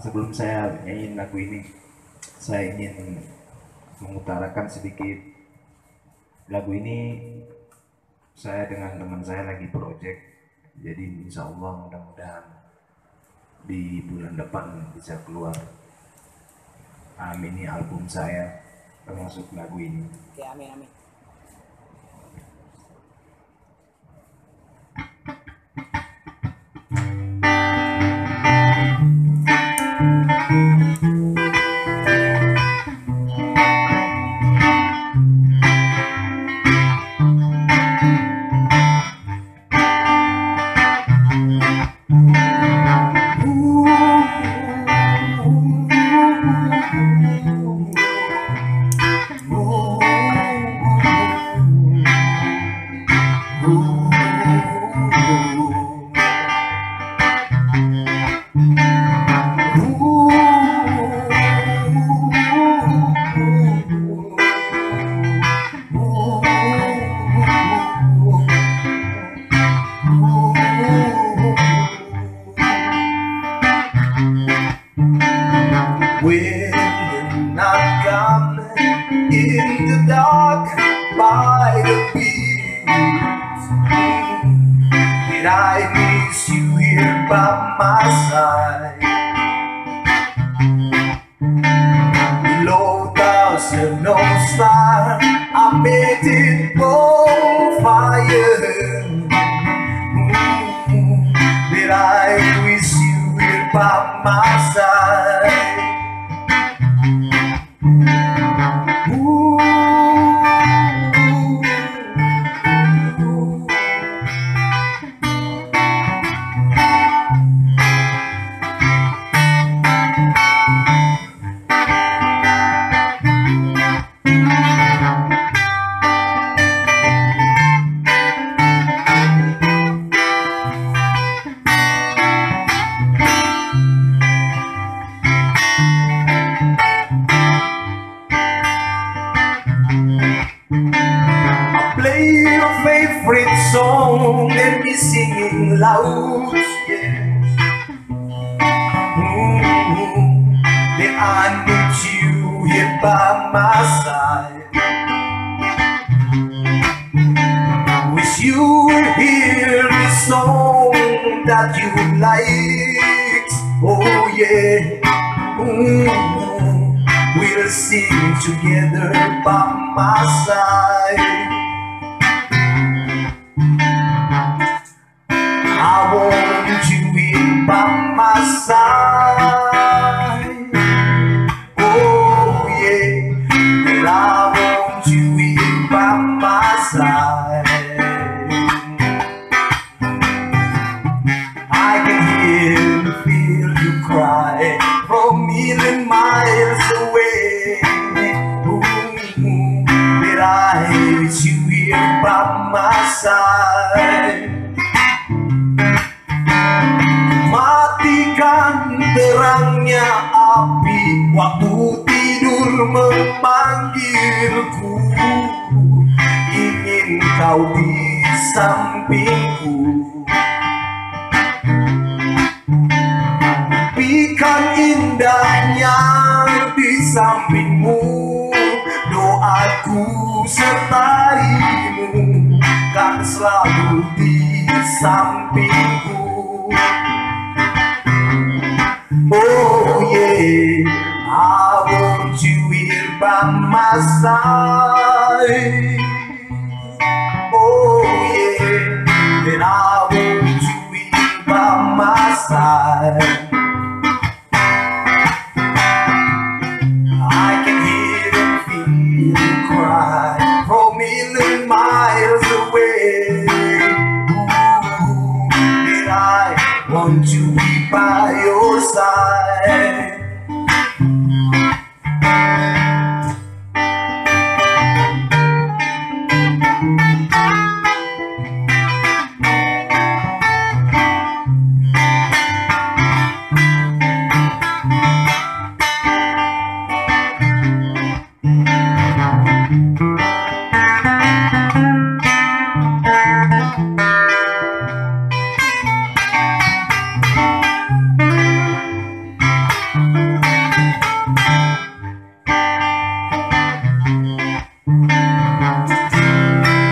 sebelum saya nyanyiin lagu ini, saya ingin mengutarakan sedikit. Lagu ini saya dengan teman saya lagi project, jadi insya Allah mudah-mudahan di bulan depan bisa keluar. Ini album saya termasuk lagu ini. Oke, amin amin.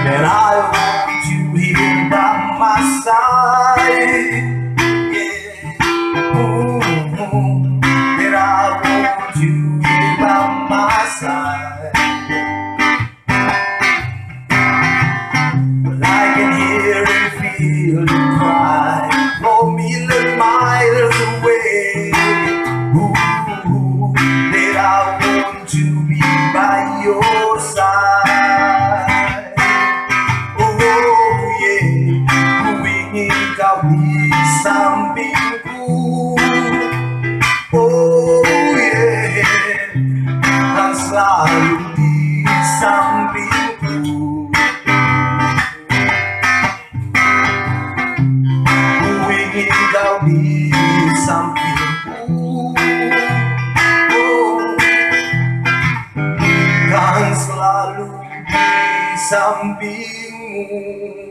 That I want you here by my side. Yeah. Ooh, that I want you here by my side. Well, I can hear and feel you cry for me miles away. Ooh, that I want to be by your side. Kau di sampingku, oh yeah, kan selalu di sampingku. Ku ingin kau di sampingku, oh, kan selalu di sampingmu.